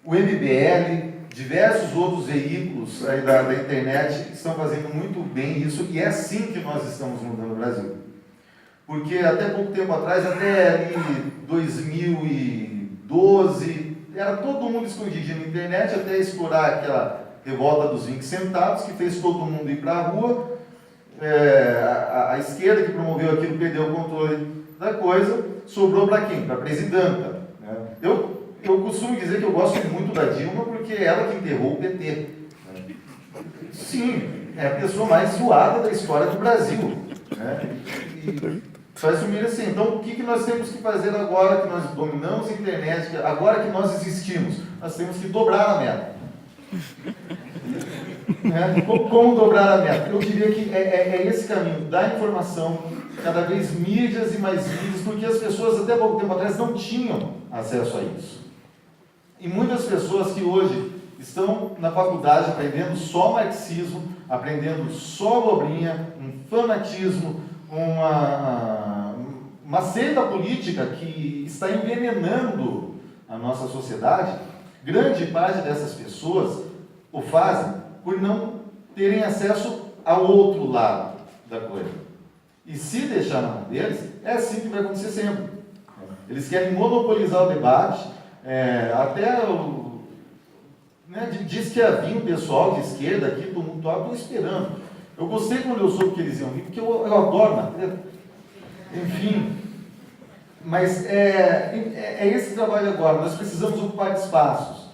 o MBL, diversos outros veículos aí da internet estão fazendo muito bem isso, e é assim que nós estamos mudando o Brasil. Porque até pouco tempo atrás, até ali 2012, era todo mundo escondidinho na internet, até explorar aquela revolta dos 20 centavos, que fez todo mundo ir para a rua. A esquerda que promoveu aquilo perdeu o controle da coisa, sobrou para quem? Para a presidenta. Né? Eu costumo dizer que eu gosto muito da Dilma porque é ela que enterrou o PT. Né? Sim, é a pessoa mais zoada da história do Brasil. Né? E faz sumir assim. Então, o que nós temos que fazer agora que nós dominamos a internet, agora que nós existimos? Nós temos que dobrar a meta. Né? Como dobrar a meta? Eu diria que é esse caminho, da informação, cada vez mídias e mais mídias, porque as pessoas até pouco tempo atrás não tinham acesso a isso. E muitas pessoas que hoje estão na faculdade aprendendo só marxismo, aprendendo só abobrinha, um fanatismo, uma seita política que está envenenando a nossa sociedade. Grande parte dessas pessoas o fazem por não terem acesso ao outro lado da coisa. E se deixar na mão deles, é assim que vai acontecer sempre. Eles querem monopolizar o debate, diz que havia um pessoal de esquerda aqui, estou esperando. Eu gostei quando eu soube que eles iam vir, porque eu adoro matéria. Enfim, mas é esse trabalho agora. Nós precisamos ocupar espaços.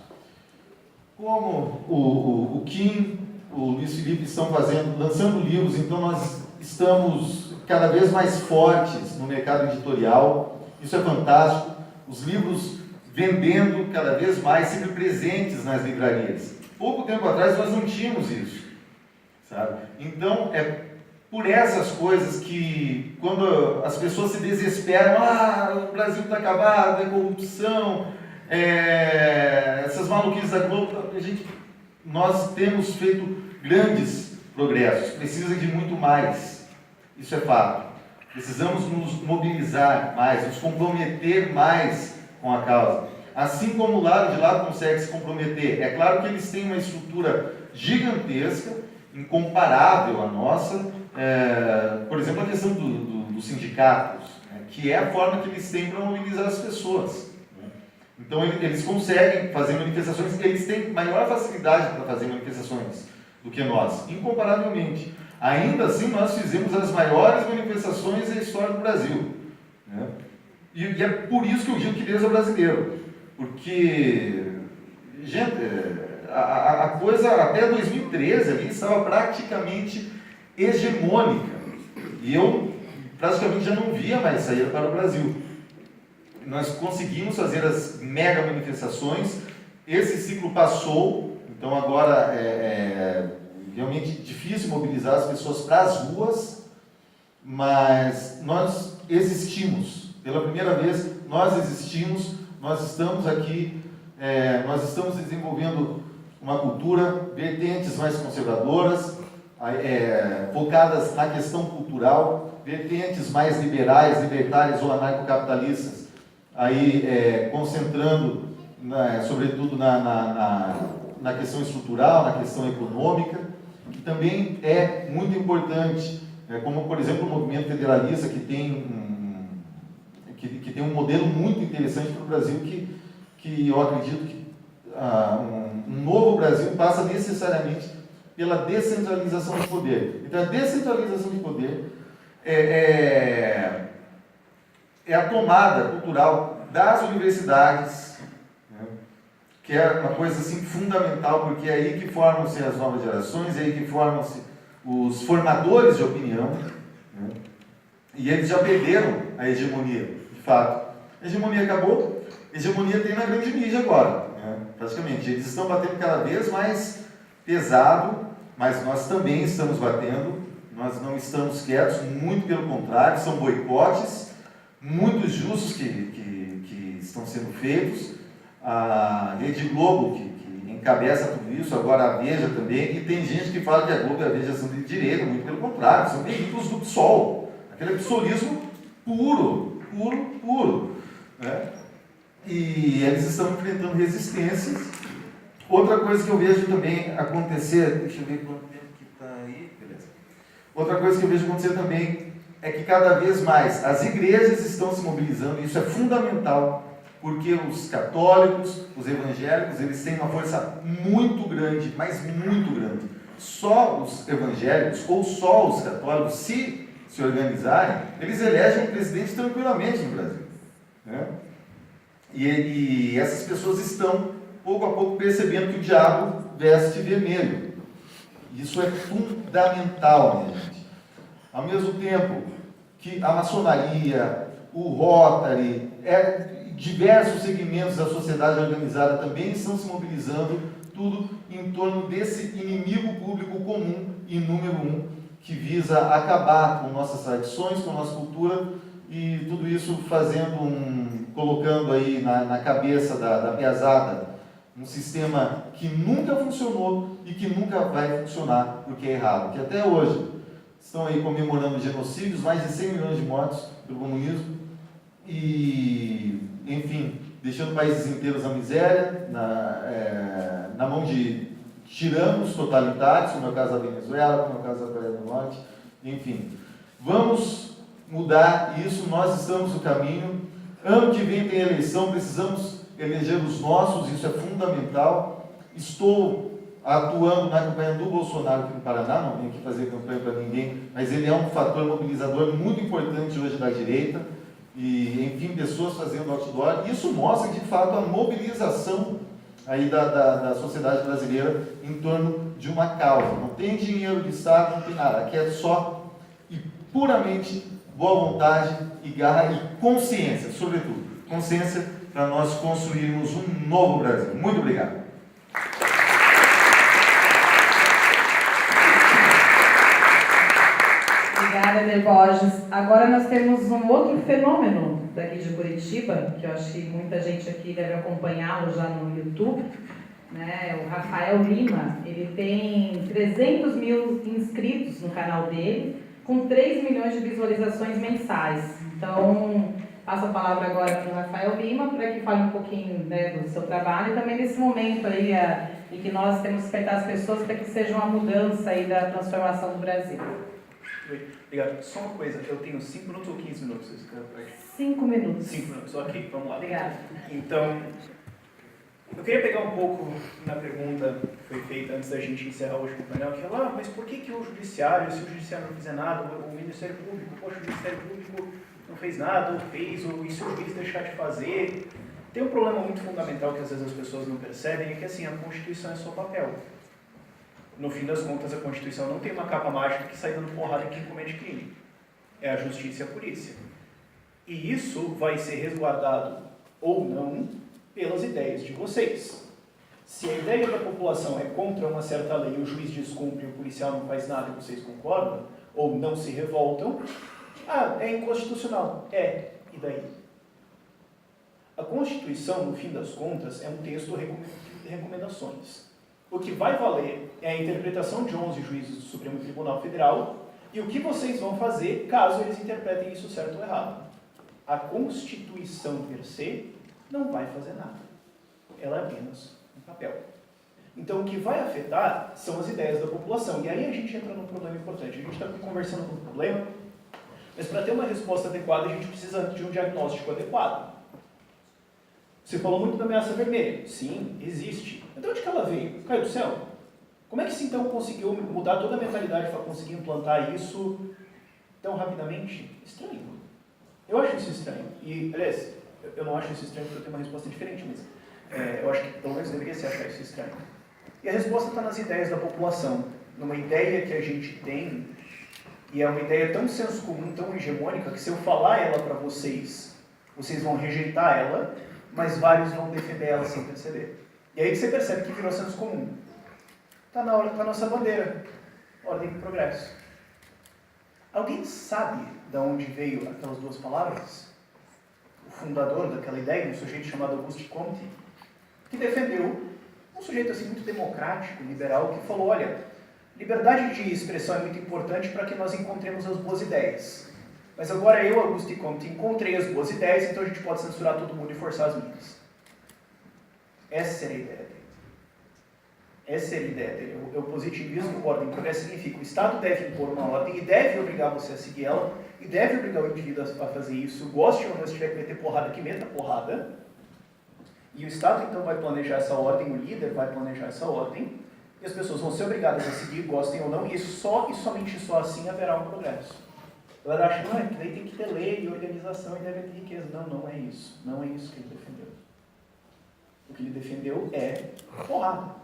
Como o Kim, o Luiz Felipe estão lançando livros, então nós estamos cada vez mais fortes no mercado editorial. Isso é fantástico. Os livros vendendo cada vez mais, sempre presentes nas livrarias. Pouco tempo atrás nós não tínhamos isso, sabe? Então, é por essas coisas que, quando as pessoas se desesperam, o Brasil está acabado, é corrupção, essas maluquices da Globo, nós temos feito grandes progressos, precisa de muito mais, isso é fato. Precisamos nos mobilizar mais, nos comprometer mais com a causa. Assim como o lado de lá consegue se comprometer. É claro que eles têm uma estrutura gigantesca, incomparável à nossa, por exemplo, a questão dos sindicatos, né, que é a forma que eles têm para mobilizar as pessoas. Né? Então, eles conseguem fazer manifestações, eles têm maior facilidade para fazer manifestações do que nós, incomparavelmente. Ainda assim, nós fizemos as maiores manifestações da história do Brasil. Né? E é por isso que eu digo que Deus é brasileiro. Porque, gente, a coisa até 2013 ali estava praticamente hegemônica. E eu praticamente já não via mais saída para o Brasil. Nós conseguimos fazer as mega manifestações, esse ciclo passou, então agora é realmente difícil mobilizar as pessoas para as ruas, mas nós existimos. Pela primeira vez, nós existimos, nós estamos aqui, nós estamos desenvolvendo uma cultura, vertentes mais conservadoras, focadas na questão cultural, vertentes mais liberais, libertárias ou anarcocapitalistas, aí concentrando, sobretudo, na questão estrutural, na questão econômica, que também é muito importante, como, por exemplo, o movimento federalista, que tem um modelo muito interessante para o Brasil, que eu acredito que um novo Brasil passa necessariamente pela descentralização de poder. Então, a descentralização de poder é a tomada cultural das universidades, né, que é uma coisa assim fundamental, porque é aí que formam-se as novas gerações, é aí que formam-se os formadores de opinião, né, e eles já perderam a hegemonia, de fato. A hegemonia acabou, a hegemonia tem na grande mídia agora, né, praticamente. Eles estão batendo cada vez mais pesado, mas nós também estamos batendo, nós não estamos quietos, muito pelo contrário, são boicotes muito justos que estão sendo feitos. A Rede Globo, que encabeça tudo isso, agora a Veja também, e tem gente que fala que a Globo e a Veja são de direita, muito pelo contrário, são veículos do PSOL, aquele psolismo puro, né? e eles estão enfrentando resistências. Outra coisa que eu vejo também acontecer, deixa eu ver quanto tempo que está aí, beleza. Outra coisa que eu vejo acontecer também é que cada vez mais as igrejas estão se mobilizando, e isso é fundamental, porque os católicos, os evangélicos, eles têm uma força muito grande, mas muito grande. Só os evangélicos ou só os católicos, se organizarem, eles elegem um presidente tranquilamente no Brasil, né? E essas pessoas estão, pouco a pouco, percebendo que o diabo veste vermelho. Isso é fundamental, minha gente. Ao mesmo tempo que a maçonaria, o Rotary, diversos segmentos da sociedade organizada também estão se mobilizando, tudo em torno desse inimigo público comum e número um, que visa acabar com nossas tradições, com nossa cultura, e tudo isso colocando aí na cabeça da piazada um sistema que nunca funcionou e que nunca vai funcionar, porque é errado. Que até hoje estão aí comemorando genocídios, mais de 100 milhões de mortos pelo comunismo, e, enfim, deixando países inteiros na miséria, na mão de tiranos totalitários, como é o caso da Venezuela, como é o caso da Coreia do Norte, enfim. Vamos mudar isso, nós estamos no caminho. Ano que vem tem eleição, precisamos eleger os nossos, isso é fundamental. Estou atuando na campanha do Bolsonaro aqui no Paraná, não tenho que fazer campanha para ninguém, mas ele é um fator mobilizador muito importante hoje da direita, e, enfim, pessoas fazendo outdoor. Isso mostra, de fato, a mobilização aí da sociedade brasileira em torno de uma causa. Não tem dinheiro de Estado, não tem nada. Aqui é só e puramente boa vontade e garra e consciência, sobretudo. Consciência para nós construirmos um novo Brasil. Muito obrigado. Obrigada, Eder Borges. Agora nós temos um outro fenômeno daqui de Curitiba, que eu acho que muita gente aqui deve acompanhá-lo já no YouTube, né? O Rafael Lima. Ele tem 300 mil inscritos no canal dele, com 3 milhões de visualizações mensais. Então, passo a palavra agora para o Rafael Lima, para que fale um pouquinho, né, do seu trabalho e também desse momento aí, em que nós temos que despertar as pessoas para que seja uma mudança aí da transformação do Brasil. Obrigado. Só uma coisa, eu tenho 5 minutos ou 15 minutos? 5 minutos. 5 minutos, ok, vamos lá. Obrigada. Então, eu queria pegar um pouco na pergunta que foi feita antes da gente encerrar hoje com o painel, que é, mas por que o Judiciário, se o Judiciário não fizer nada, o Ministério Público, poxa, o Ministério Público não fez nada, ou fez, ou e se o juiz deixar de fazer? Tem um problema muito fundamental que às vezes as pessoas não percebem, é que assim, a Constituição é só papel. No fim das contas, a Constituição não tem uma capa mágica que sai dando porrada em quem comete crime. É a justiça e a polícia. E isso vai ser resguardado ou não pelas ideias de vocês. Se a ideia da população é contra uma certa lei, o juiz descumpre, o policial não faz nada e vocês concordam, ou não se revoltam, é inconstitucional. E daí? A Constituição, no fim das contas, é um texto de recomendações. O que vai valer é a interpretação de 11 juízes do Supremo Tribunal Federal e o que vocês vão fazer caso eles interpretem isso certo ou errado. A Constituição per se não vai fazer nada. Ela é apenas um papel. Então, o que vai afetar são as ideias da população. E aí a gente entra num problema importante. A gente está conversando com um problema, mas para ter uma resposta adequada, a gente precisa de um diagnóstico adequado. Você falou muito da ameaça vermelha. Sim, existe. Então, onde que ela veio? Caiu do céu? Como é que se então conseguiu mudar toda a mentalidade para conseguir implantar isso tão rapidamente? Estranho. Eu acho isso estranho. E, aliás, eu não acho isso estranho porque eu tenho uma resposta diferente, mas eu acho que pelo menos deveria ser achar isso estranho. E a resposta está nas ideias da população. Numa ideia que a gente tem, e é uma ideia tão senso comum, tão hegemônica, que se eu falar ela para vocês, vocês vão rejeitar ela, mas vários vão defender ela sem perceber. E aí que você percebe que virou senso comum. Está na nossa bandeira. Ordem e progresso. Alguém sabe de onde veio aquelas duas palavras? O fundador daquela ideia, um sujeito chamado Auguste Comte, que defendeu um sujeito assim muito democrático, liberal, que falou, olha, liberdade de expressão é muito importante para que nós encontremos as boas ideias. Mas agora eu, Augusto e Comte, encontrei as boas ideias, então a gente pode censurar todo mundo e forçar as minhas. Essa era a ideia dele. Essa é a ideia dele. O positivismo, ordem e progresso significa o Estado deve impor uma ordem e deve obrigar você a seguir ela, e deve obrigar o indivíduo a fazer isso, goste ou não, se tiver que meter porrada, que meta porrada. E o Estado então vai planejar essa ordem, o líder vai planejar essa ordem, e as pessoas vão ser obrigadas a seguir, gostem ou não, e só e somente só assim haverá um progresso. Ela acha, não, é que daí tem que ter lei e organização e deve ter riqueza. Não, não é isso. Não é isso que ele defendeu. O que ele defendeu é porrada.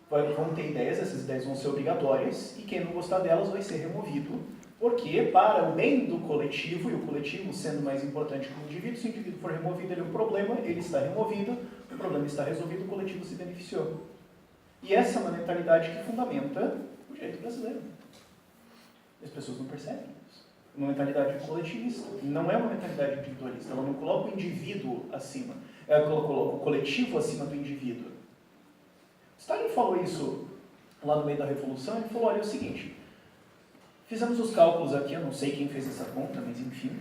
Vão ter ideias, essas ideias vão ser obrigatórias, e quem não gostar delas vai ser removido, porque para o bem do coletivo, e o coletivo sendo mais importante que o indivíduo, se o indivíduo for removido, ele é um problema, ele está removido, o problema está resolvido, o coletivo se beneficiou. E essa é uma mentalidade que fundamenta o direito brasileiro. E as pessoas não percebem isso. Uma mentalidade coletivista. Não é uma mentalidade individualista. Ela não coloca o indivíduo acima. Ela coloca o coletivo acima do indivíduo. Stalin falou isso lá no meio da Revolução. Ele falou, olha, é o seguinte. Fizemos os cálculos aqui, eu não sei quem fez essa conta, mas enfim.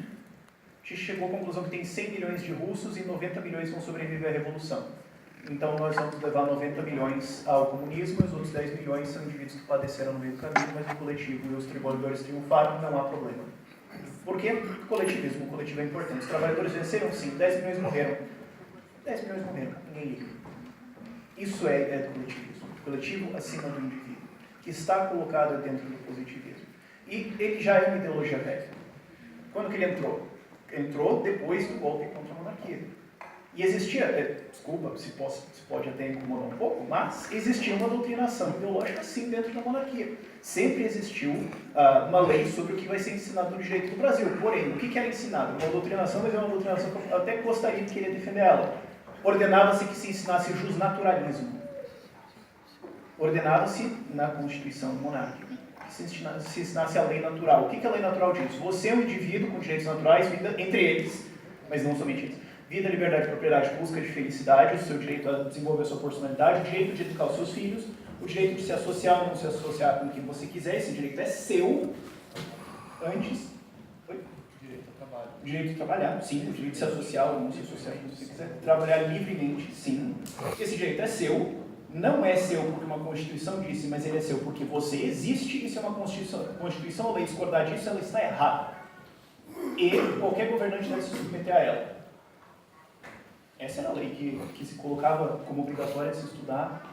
A gente chegou à conclusão que tem 100 milhões de russos e 90 milhões vão sobreviver à Revolução. Então nós vamos levar 90 milhões ao comunismo, e os outros 10 milhões são indivíduos que padeceram no meio do caminho, mas o coletivo e os trabalhadores triunfaram, não há problema. Por quê? O coletivismo. O coletivo é importante. Os trabalhadores venceram sim, 10 milhões morreram. 10 milhões morreram, ninguém liga. Isso é do coletivismo. O coletivo acima do indivíduo, que está colocado dentro do positivismo. E ele já é uma ideologia velha. Quando que ele entrou? Entrou depois do golpe contra a monarquia. E existia, desculpa, se pode até incomodar um pouco, mas existia uma doutrinação ideológica sim dentro da monarquia. Sempre existiu uma lei sobre o que vai ser ensinado no direito do Brasil. Porém, o que era ensinado? Uma doutrinação, mas é uma doutrinação que eu até gostaria de querer defender ela. Ordenava-se que se ensinasse justnaturalismo. Ordenava-se na Constituição monárquica que se ensinasse a lei natural. O que a lei natural diz? Você é um indivíduo com direitos naturais, vida entre eles, mas não somente eles. Vida, liberdade, propriedade, busca de felicidade, o seu direito a desenvolver a sua personalidade, o direito de educar os seus filhos, o direito de se associar ou não se associar com quem você quiser, esse direito é seu, antes... Oi? Direito ao trabalho. O direito de trabalhar, sim, o direito de se associar ou não se associar com quem você quiser, trabalhar livremente, sim. Esse direito é seu, não é seu porque uma Constituição disse, mas ele é seu porque você existe, e se é uma Constituição ou lei discordar disso, ela está errada. E qualquer governante deve se submeter a ela. Essa era a lei que se colocava como obrigatória se estudar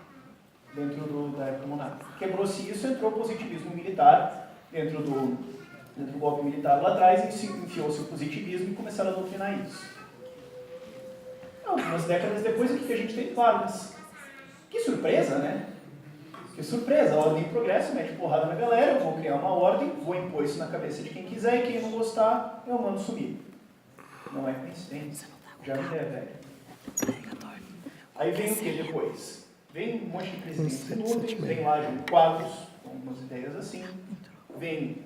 dentro da época monárquica. Quebrou-se isso, entrou o positivismo militar dentro do golpe militar lá atrás, e enfiou-se o positivismo e começaram a doutrinar isso. Algumas décadas depois, o que a gente tem? Claro, mas que surpresa, né? Que surpresa, a ordem e progresso, mete porrada na galera, eu vou criar uma ordem, vou impor isso na cabeça de quem quiser, e quem não gostar, eu mando sumir. Não é coincidência, já me é velho. Aí vem o que depois? Vem um monte de presidentes inúteis, vem lá Jânio Quadros, com algumas ideias assim, vem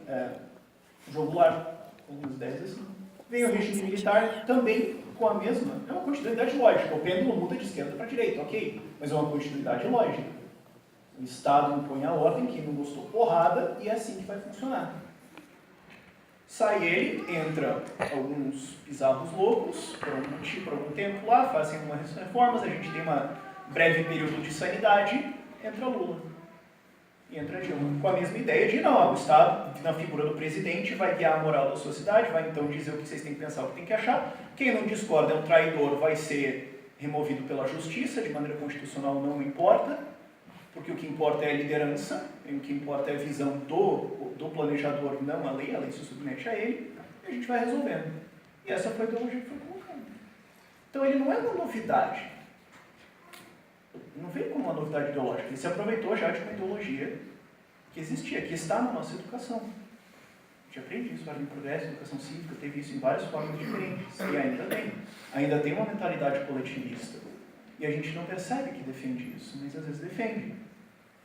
João Goulart, com algumas ideias assim, vem o regime militar, também com a mesma, é uma continuidade lógica, o pêndulo muda de esquerda para direita, ok, mas é uma continuidade lógica. O Estado impõe a ordem, quem não gostou porrada, e é assim que vai funcionar. Sai ele, entra alguns bizarros loucos, por algum tempo lá, fazem algumas reformas, a gente tem um breve período de sanidade, entra Lula. E entra Dilma, com a mesma ideia de, não, o Estado, na figura do presidente, vai guiar a moral da sociedade, vai então dizer o que vocês têm que pensar, o que tem que achar. Quem não discorda é um traidor, vai ser removido pela justiça, de maneira constitucional não importa, porque o que importa é a liderança, e o que importa é a visão do planejador, não a lei se submete a ele, e a gente vai resolvendo. E essa foi a ideologia que foi colocada. Então ele não é uma novidade. Não veio como uma novidade ideológica, ele se aproveitou já de uma ideologia que existia, que está na nossa educação. A gente aprende isso, ordem e progresso, educação cívica, teve isso em várias formas diferentes, e ainda tem. Ainda tem uma mentalidade coletivista. E a gente não percebe que defende isso, mas às vezes defende.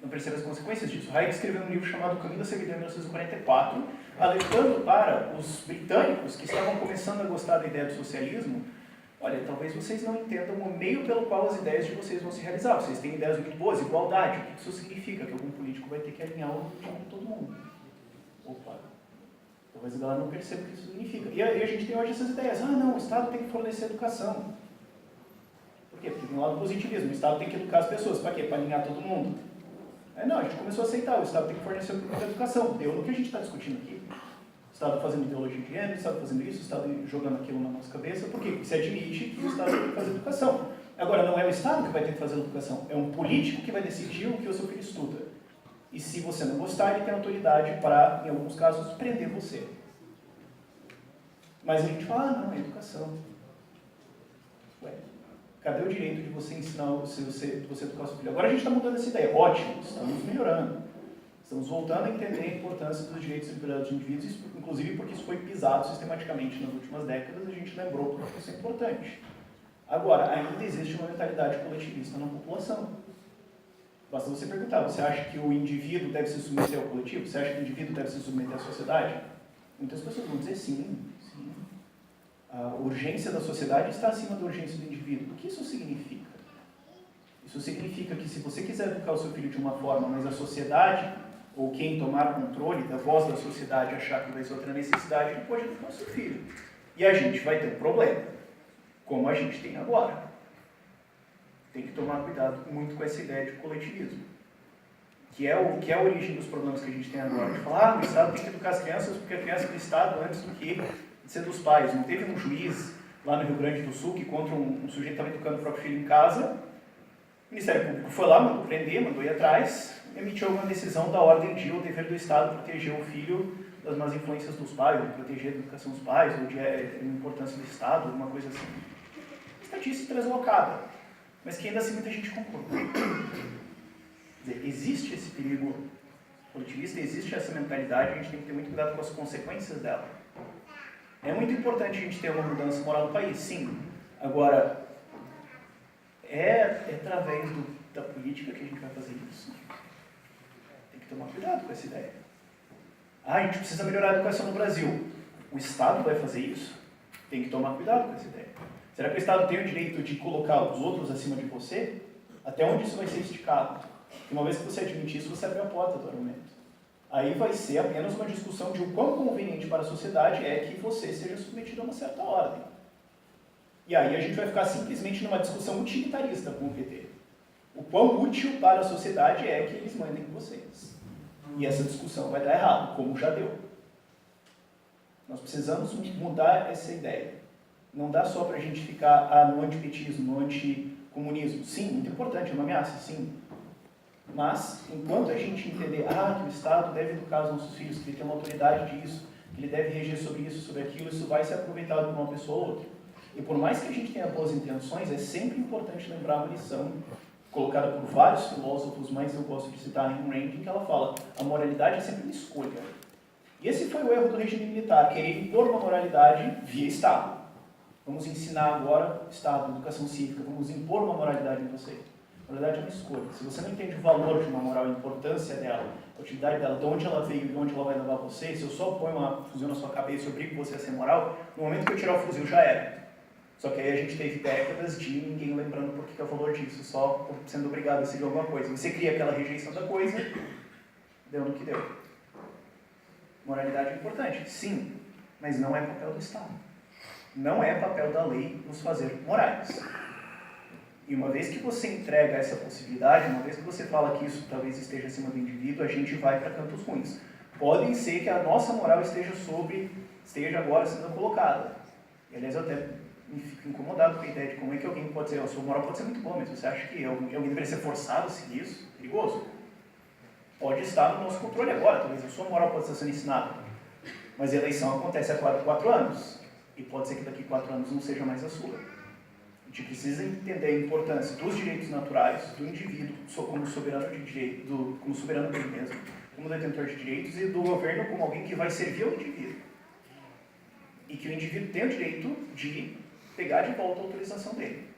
Não percebe as consequências disso. Hayek escreveu um livro chamado O Caminho da Servidão, em 1944, alertando para os britânicos que estavam começando a gostar da ideia do socialismo. Olha, talvez vocês não entendam o meio pelo qual as ideias de vocês vão se realizar. Vocês têm ideias muito boas, igualdade. O que isso significa? Que algum político vai ter que alinhar o time de todo mundo. Opa, Talvez a galera não perceba o que isso significa. E a gente tem hoje essas ideias. Ah, não, o Estado tem que fornecer educação. Por quê? Porque tem um lado positivismo. O Estado tem que educar as pessoas. Para quê? Para alinhar todo mundo. Não, a gente começou a aceitar. O Estado tem que fornecer educação. Deu no que a gente está discutindo aqui. O Estado fazendo ideologia de gênero, o Estado fazendo isso, o Estado jogando aquilo na nossa cabeça. Por quê? Porque se admite que o Estado tem que fazer educação. Agora, não é o Estado que vai ter que fazer a educação. É um político que vai decidir o que o seu filho estuda. E se você não gostar, ele tem autoridade para, em alguns casos, prender você. Mas a gente fala, não, é educação. Ué, cadê o direito de você ensinar, de você educar o seu filho? Agora a gente está mudando essa ideia. Ótimo, estamos melhorando. Estamos voltando a entender a importância dos direitos e liberdades dos indivíduos, inclusive porque isso foi pisado sistematicamente nas últimas décadas, a gente lembrou porque isso é importante. Agora, ainda existe uma mentalidade coletivista na população. Basta você perguntar, você acha que o indivíduo deve se submeter ao coletivo? Você acha que o indivíduo deve se submeter à sociedade? Muitas pessoas vão dizer sim, sim. A urgência da sociedade está acima da urgência do indivíduo. O que isso significa? Isso significa que se você quiser educar o seu filho de uma forma, mas a sociedade, ou quem tomar controle da voz da sociedade achar que vai ser outra necessidade, não pode educar o seu filho. E a gente vai ter um problema, como a gente tem agora. Tem que tomar cuidado muito com essa ideia de coletivismo, que é a origem dos problemas que a gente tem agora. De falar, o Estado tem que educar as crianças porque a criança é do Estado antes do que ser dos pais. Não teve um juiz lá no Rio Grande do Sul que contra um sujeito que estava educando o próprio filho em casa, o Ministério Público foi lá, mandou prender, mandou ir atrás, emitiu uma decisão da ordem de o dever do Estado proteger o filho das más influências dos pais, ou proteger a educação dos pais, ou de a importância do Estado, alguma coisa assim. Estatística translocada, mas que ainda assim muita gente concorda. Quer dizer, existe esse perigo coletivista, existe essa mentalidade, a gente tem que ter muito cuidado com as consequências dela. É muito importante a gente ter uma mudança moral no país, sim. Agora, é através da política que a gente vai fazer isso. Tem que tomar cuidado com essa ideia. A gente precisa melhorar a educação no Brasil. O Estado vai fazer isso? Tem que tomar cuidado com essa ideia. Será que o Estado tem o direito de colocar os outros acima de você? Até onde isso vai ser esticado? E uma vez que você admite isso, você abre a porta do argumento. Aí vai ser apenas uma discussão de o quão conveniente para a sociedade é que você seja submetido a uma certa ordem. E aí a gente vai ficar simplesmente numa discussão utilitarista com o PT. O quão útil para a sociedade é que eles mandem em vocês. E essa discussão vai dar errado, como já deu. Nós precisamos mudar essa ideia. Não dá só para a gente ficar no antipetismo, no anticomunismo. Sim, muito importante, é uma ameaça, sim. Mas, enquanto a gente entender que o Estado deve educar os nossos filhos, que ele tem uma autoridade disso, que ele deve reger sobre isso, sobre aquilo, isso vai ser aproveitado por uma pessoa ou outra. E por mais que a gente tenha boas intenções, é sempre importante lembrar uma lição colocada por vários filósofos, mas eu gosto de citar em Rand, que ela fala, a moralidade é sempre uma escolha. E esse foi o erro do regime militar, querer impor uma moralidade via Estado. Vamos ensinar agora, Estado, educação cívica, vamos impor uma moralidade em você. A moralidade é uma escolha. Se você não entende o valor de uma moral, a importância dela, a utilidade dela, de onde ela veio e de onde ela vai levar você, se eu só ponho um fuzil na sua cabeça e obrigo você a ser moral, no momento que eu tirar o fuzil já era. Só que aí a gente teve décadas de ninguém lembrando por que é o valor disso, só sendo obrigado a seguir alguma coisa. Você cria aquela rejeição da coisa, deu no que deu. Moralidade é importante, sim, mas não é papel do Estado. Não é papel da lei nos fazer morais. E uma vez que você entrega essa possibilidade, uma vez que você fala que isso talvez esteja acima do indivíduo, a gente vai para cantos ruins. Pode ser que a nossa moral esteja agora sendo colocada. E, aliás, eu até me fico incomodado com a ideia de como é que alguém pode dizer, a sua moral pode ser muito boa, mas você acha que alguém deveria ser forçado a seguir isso? Perigoso. Pode estar no nosso controle agora, talvez a sua moral pode estar sendo ensinada. Mas a eleição acontece a cada 4 anos. E pode ser que daqui a 4 anos não seja mais a sua. A gente precisa entender a importância dos direitos naturais, do indivíduo como soberano de direito, como soberano dele mesmo, como detentor de direitos, e do governo como alguém que vai servir ao indivíduo. E que o indivíduo tem o direito de pegar de volta a autorização dele.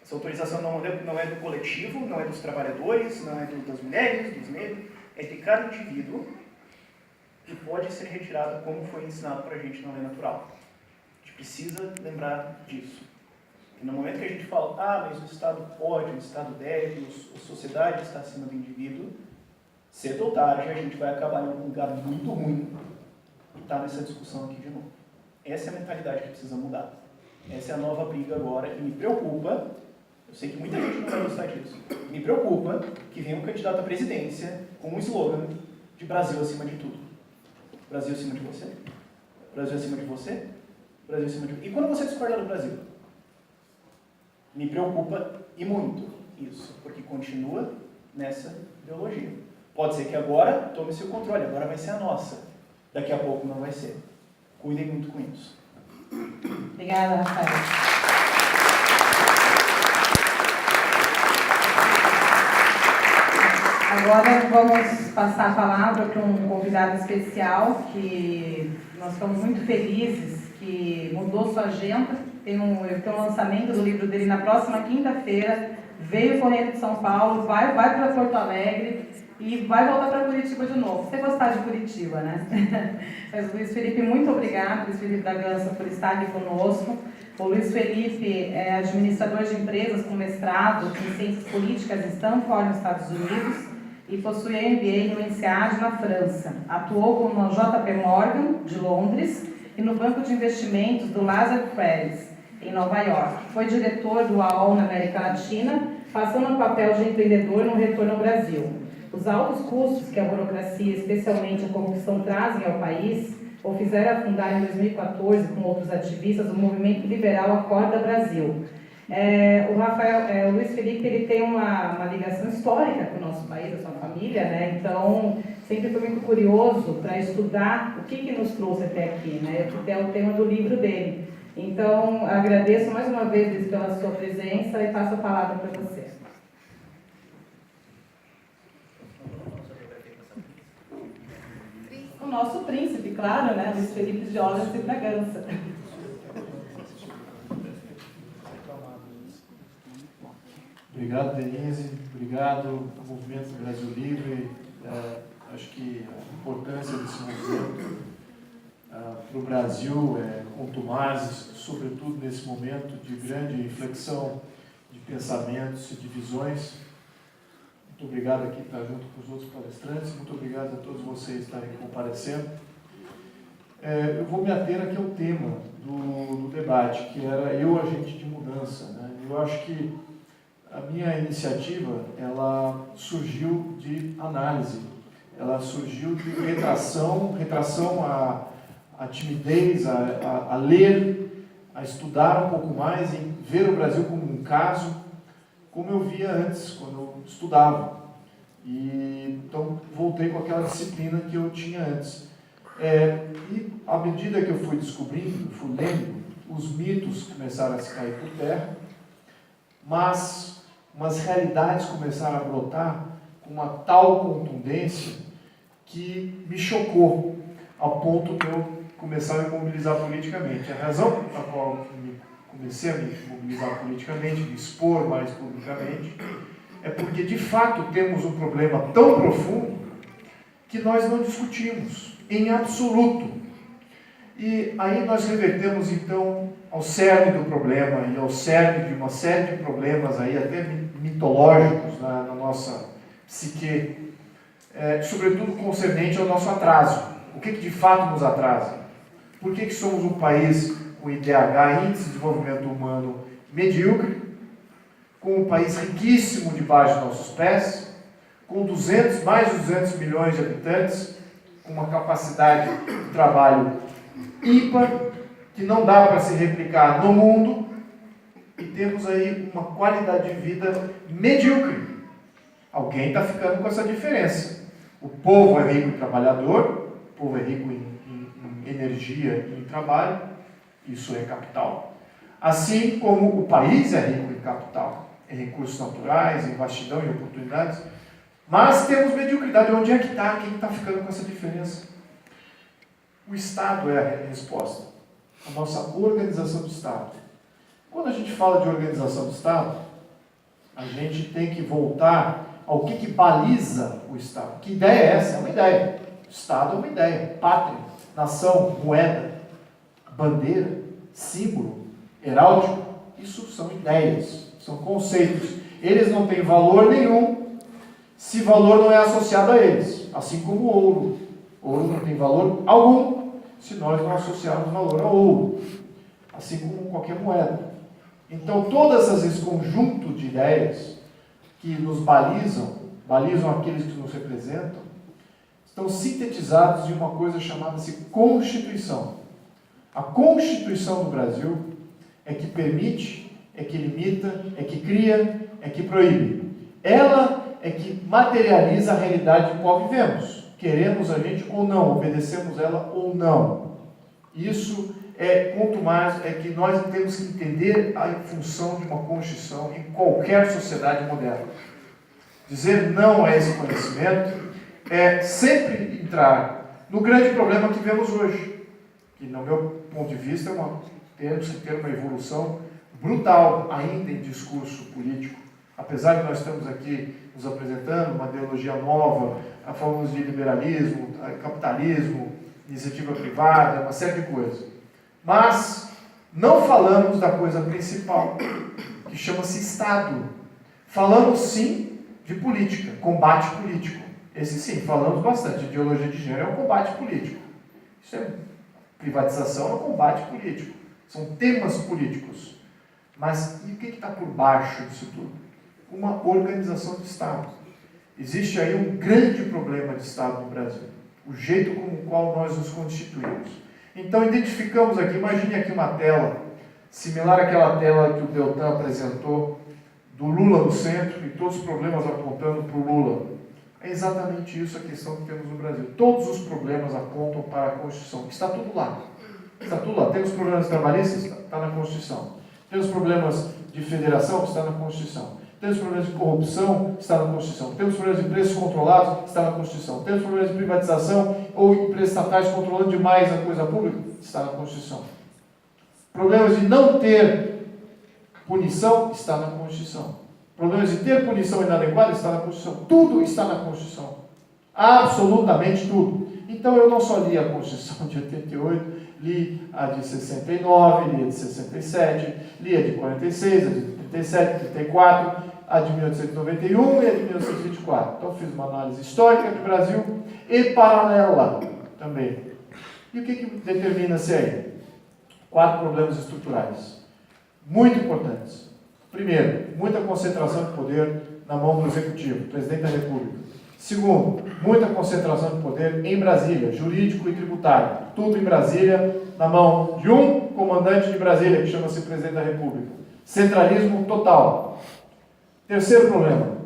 Essa autorização não é do coletivo, não é dos trabalhadores, não é das mulheres, dos negros, é de cada indivíduo e pode ser retirada como foi ensinado para a gente na lei natural. A gente precisa lembrar disso. E no momento que a gente fala, mas o Estado pode, o Estado deve, a sociedade está acima do indivíduo, cedo ou tarde a gente vai acabar em um lugar muito ruim, estar nessa discussão aqui de novo. Essa é a mentalidade que precisa mudar. Essa é a nova briga agora e me preocupa, eu sei que muita gente não vai gostar disso, me preocupa que venha um candidato à presidência com um slogan de Brasil acima de tudo. Brasil acima de você? Brasil acima de você? Brasil acima de... E quando você discorda do Brasil? Me preocupa e muito isso, porque continua nessa ideologia. Pode ser que agora tome-se o controle, agora vai ser a nossa. Daqui a pouco não vai ser. Cuidem muito com isso. Obrigada, Rafael. Agora vamos passar a palavra para um convidado especial que nós estamos muito felizes que mudou sua agenda. Tem um lançamento do livro dele na próxima quinta-feira. Veio correndo de São Paulo, vai para Porto Alegre e vai voltar para Curitiba de novo. Você gostar de Curitiba, né? Mas Luiz Felipe, muito obrigado, Luiz Felipe Bragança, por estar aqui conosco. O Luiz Felipe é administrador de empresas com mestrado em Ciências Políticas em Stanford, nos Estados Unidos, e possui MBA no INSEAD, na França. Atuou no JP Morgan, de Londres, e no Banco de Investimentos do Lazard Freres, em Nova York. Foi diretor do AOL na América Latina, passando o papel de empreendedor no retorno ao Brasil. Os altos custos que a burocracia, especialmente a corrupção, trazem ao país, o fizeram fundar em 2014, com outros ativistas, o movimento liberal Acorda Brasil. O Luiz Felipe ele tem uma ligação histórica com o nosso país, a sua família, né? Então, sempre foi muito curioso para estudar o que nos trouxe até aqui, né? Que é o tema do livro dele. Então, agradeço mais uma vez, Luiz, pela sua presença e passo a palavra para você. O nosso príncipe, claro, né? Luiz Felipe de Orleans e Bragança. Obrigado, Denise. Obrigado ao Movimento Brasil Livre. Acho que a importância desse movimento para o Brasil é contumaz, sobretudo nesse momento de grande inflexão de pensamentos e de visões. Muito obrigado aqui por estar junto com os outros palestrantes. Muito obrigado a todos vocês estarem comparecendo. Eu vou me ater aqui ao tema do debate, que era eu, agente de mudança, né? Eu acho que a minha iniciativa, ela surgiu de análise, ela surgiu de retração à timidez, a ler, a estudar um pouco mais e ver o Brasil como um caso, como eu via antes, quando eu estudava. E então voltei com aquela disciplina que eu tinha antes. E à medida que eu fui descobrindo, fui lendo, os mitos começaram a se cair por terra, mas umas realidades começaram a brotar com uma tal contundência que me chocou, ao ponto de eu começar a me mobilizar politicamente. A razão pela qual comecei a me mobilizar politicamente, me expor mais publicamente, é porque, de fato, temos um problema tão profundo que nós não discutimos, em absoluto. E aí nós revertemos, então, ao cerne do problema e ao cerne de uma série de problemas aí, até mitológicos na nossa psique, sobretudo concernente ao nosso atraso. O que de fato nos atrasa? Por que somos um país com IDH, Índice de Desenvolvimento Humano, medíocre, com um país riquíssimo debaixo de nossos pés, com mais de 200 milhões de habitantes, com uma capacidade de trabalho ímpar, que não dá para se replicar no mundo, e temos aí uma qualidade de vida medíocre. Alguém está ficando com essa diferença. O povo é rico em trabalhador, o povo é rico em energia e em trabalho, isso é capital. Assim como o país é rico em capital, em recursos naturais, em vastidão e oportunidades, mas temos mediocridade. Onde é que está? Quem está ficando com essa diferença? O Estado é a resposta. A nossa organização do Estado. Quando a gente fala de organização do Estado, a gente tem que voltar ao que baliza o Estado. Que ideia é essa? É uma ideia. O Estado é uma ideia. Pátria, nação, moeda, bandeira, símbolo, heráldico. Isso são ideias, são conceitos. Eles não têm valor nenhum se valor não é associado a eles. Assim como o ouro. O ouro não tem valor algum se nós não associarmos valor ao ouro, assim como qualquer moeda. Então, todas esse conjunto de ideias que nos balizam aqueles que nos representam, estão sintetizados em uma coisa chamada-se Constituição. A Constituição do Brasil é que permite, é que limita, é que cria, é que proíbe. Ela é que materializa a realidade em qual vivemos. Queremos a gente ou não, obedecemos ela ou não. Isso quanto mais, é que nós temos que entender a função de uma Constituição em qualquer sociedade moderna. Dizer não a esse conhecimento é sempre entrar no grande problema que vemos hoje, que, no meu ponto de vista, temos que ter uma evolução brutal ainda em discurso político. Apesar de nós estamos aqui nos apresentando uma ideologia nova, falamos de liberalismo, capitalismo, iniciativa privada, uma série de coisas. Mas não falamos da coisa principal, que chama-se Estado. Falamos sim de política, combate político. Esse sim, falamos bastante. Ideologia de gênero é um combate político. Isso é privatização, é um combate político. São temas políticos. Mas e o que está por baixo disso tudo? Uma organização de Estado. Existe aí um grande problema de Estado no Brasil. O jeito com o qual nós nos constituímos. Então, identificamos aqui, imagine aqui uma tela, similar àquela tela que o Deltan apresentou, do Lula no centro e todos os problemas apontando para o Lula. É exatamente isso a questão que temos no Brasil. Todos os problemas apontam para a Constituição. Está tudo lá. Está tudo lá. Temos problemas trabalhistas? Está na Constituição. Temos problemas de federação? Está na Constituição. Temos problemas de corrupção? Está na Constituição. Temos problemas de preços controlados? Está na Constituição. Temos problemas de privatização ou empresas estatais controlando demais a coisa pública? Está na Constituição. Problemas de não ter punição? Está na Constituição. Problemas de ter punição inadequada? Está na Constituição. Tudo está na Constituição. Absolutamente tudo. Então eu não só li a Constituição de 88, li a de 69, li a de 67, li a de 46, a de 37, 34, a de 1891 e a de 1924. Então fiz uma análise histórica do Brasil e paralela também. E o que determina-se aí? 4 problemas estruturais, muito importantes. Primeiro, muita concentração de poder na mão do Executivo, Presidente da República. Segundo, muita concentração de poder em Brasília, jurídico e tributário. Tudo em Brasília, na mão de um comandante de Brasília, que chama-se Presidente da República. Centralismo total. Terceiro problema,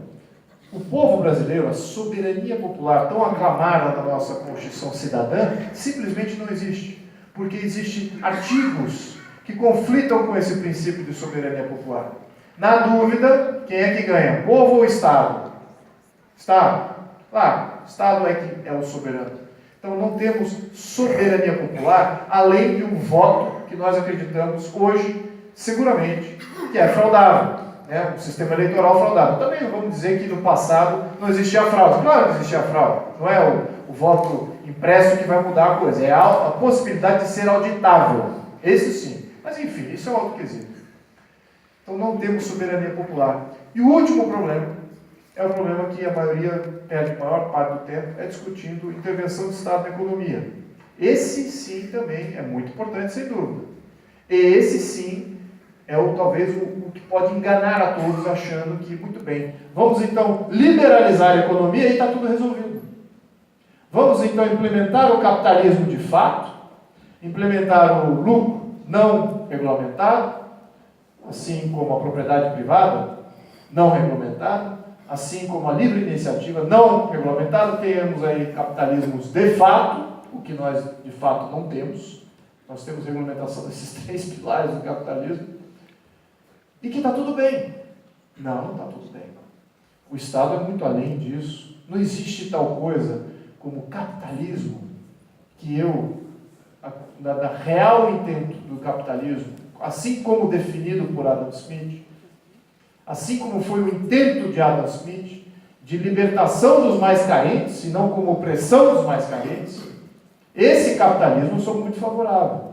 o povo brasileiro, a soberania popular tão aclamada da nossa Constituição cidadã, simplesmente não existe. Porque existem artigos que conflitam com esse princípio de soberania popular. Na dúvida, quem é que ganha? Povo ou Estado? Estado. Claro, Estado é que é o soberano. Então não temos soberania popular, além de um voto que nós acreditamos hoje, seguramente, que é fraudável. Um sistema eleitoral fraudável. Também não vamos dizer que no passado não existia fraude. Claro que existia fraude. Não é o voto impresso que vai mudar a coisa. É a possibilidade de ser auditável. Esse sim. Mas enfim, isso é outro quesito. Então não temos soberania popular. E o último problema é o problema que a maioria perde a maior parte do tempo, é discutindo intervenção do Estado na economia. Esse sim também é muito importante, sem dúvida. E esse sim é talvez o que pode enganar a todos, achando que, muito bem, vamos então liberalizar a economia e está tudo resolvido. Vamos então implementar o capitalismo de fato, implementar o lucro não regulamentado, assim como a propriedade privada não regulamentada, assim como a livre iniciativa não regulamentada. Temos aí capitalismos de fato, o que nós de fato não temos. Nós temos regulamentação desses 3 pilares do capitalismo. E que está tudo bem. Não está tudo bem. O Estado é muito além disso. Não existe tal coisa como capitalismo, que da real intento do capitalismo, assim como definido por Adam Smith, assim como foi o intento de Adam Smith, de libertação dos mais carentes, e não como opressão dos mais carentes, esse capitalismo eu sou muito favorável.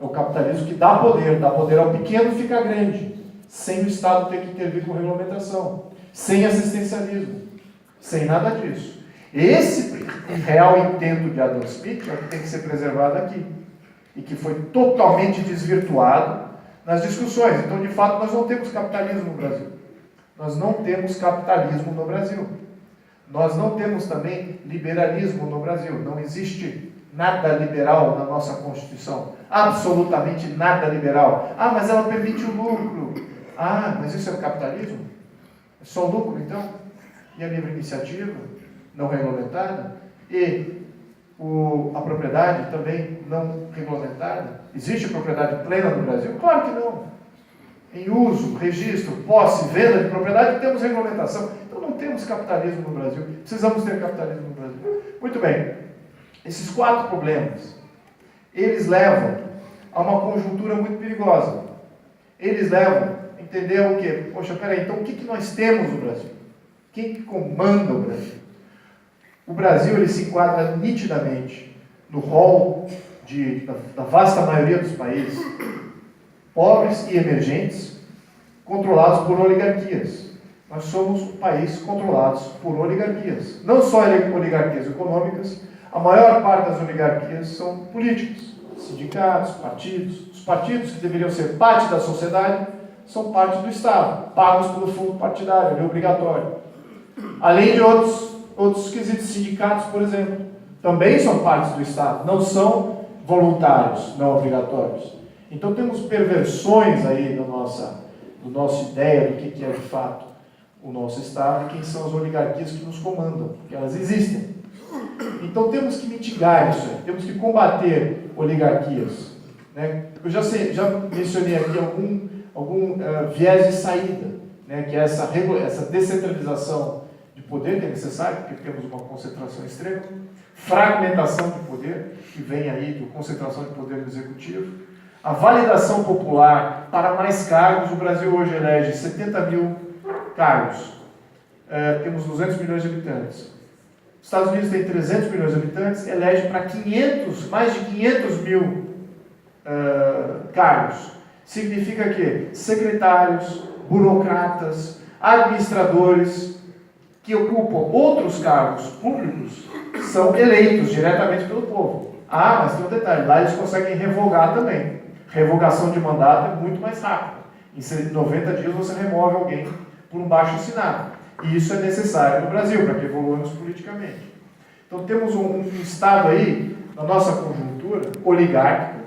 É o capitalismo que dá poder ao pequeno fica grande, sem o Estado ter que intervir com regulamentação, sem assistencialismo, sem nada disso. Esse real intento de Adam Smith é o que tem que ser preservado aqui. e que foi totalmente desvirtuado nas discussões. Então, de fato, nós não temos capitalismo no Brasil. Nós não temos capitalismo no Brasil. Nós não temos também liberalismo no Brasil. Não existe nada liberal na nossa Constituição. Absolutamente nada liberal. Ah, mas ela permite o lucro. Ah, mas isso é o capitalismo? É só lucro, então? E a livre iniciativa não regulamentada? E a propriedade também não regulamentada? Existe propriedade plena no Brasil? Claro que não. Em uso, registro, posse, venda de propriedade, temos regulamentação. Então não temos capitalismo no Brasil. Precisamos ter capitalismo no Brasil. Muito bem. Esses 4 problemas, eles levam a uma conjuntura muito perigosa. Eles levam a entender o quê? Poxa, peraí, então o que nós temos no Brasil? Quem que comanda o Brasil? O Brasil, ele se enquadra nitidamente no rol da vasta maioria dos países, pobres e emergentes, controlados por oligarquias. Nós somos um país controlados por oligarquias. Não só oligarquias econômicas, a maior parte das oligarquias são políticos, sindicatos, partidos. Os partidos que deveriam ser parte da sociedade são parte do Estado, pagos pelo fundo partidário, é obrigatório. Além de outros quesitos, sindicatos, por exemplo, também são partes do Estado, não são voluntários, não obrigatórios. Então temos perversões aí na nossa ideia do que é de fato o nosso Estado e quem são as oligarquias que nos comandam, porque elas existem. Então temos que mitigar isso aí, temos que combater oligarquias. Né? Eu já mencionei aqui algum viés de saída, né? Que é essa descentralização de poder que é necessário, porque temos uma concentração extrema, fragmentação de poder, que vem aí de concentração de poder no executivo, a validação popular para mais cargos. O Brasil hoje elege 70 mil cargos, temos 200 milhões de habitantes. Os Estados Unidos tem 300 milhões de habitantes, elege para mais de 500 mil cargos. Significa que secretários, burocratas, administradores que ocupam outros cargos públicos são eleitos diretamente pelo povo. Ah, mas tem um detalhe, lá eles conseguem revogar também. Revogação de mandato é muito mais rápida. Em 90 dias você remove alguém por um baixo assinado. E isso é necessário no Brasil, para que evoluamos politicamente. Então temos um Estado aí, na nossa conjuntura, oligárquico,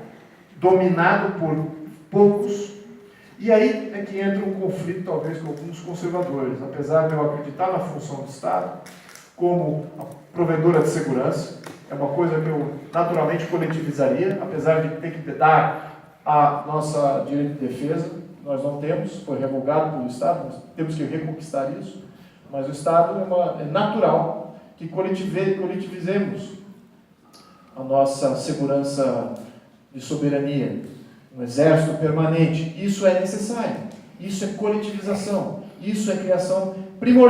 dominado por poucos, e aí é que entra um conflito, talvez, com alguns conservadores. Apesar de eu acreditar na função do Estado como a provedora de segurança, é uma coisa que eu naturalmente coletivizaria, apesar de ter que dar a nossa direito de defesa, nós não temos, foi revogado pelo Estado, nós temos que reconquistar isso, mas o Estado é natural que coletivizemos a nossa segurança de soberania, um exército permanente. Isso é necessário, isso é coletivização, isso é criação primordial.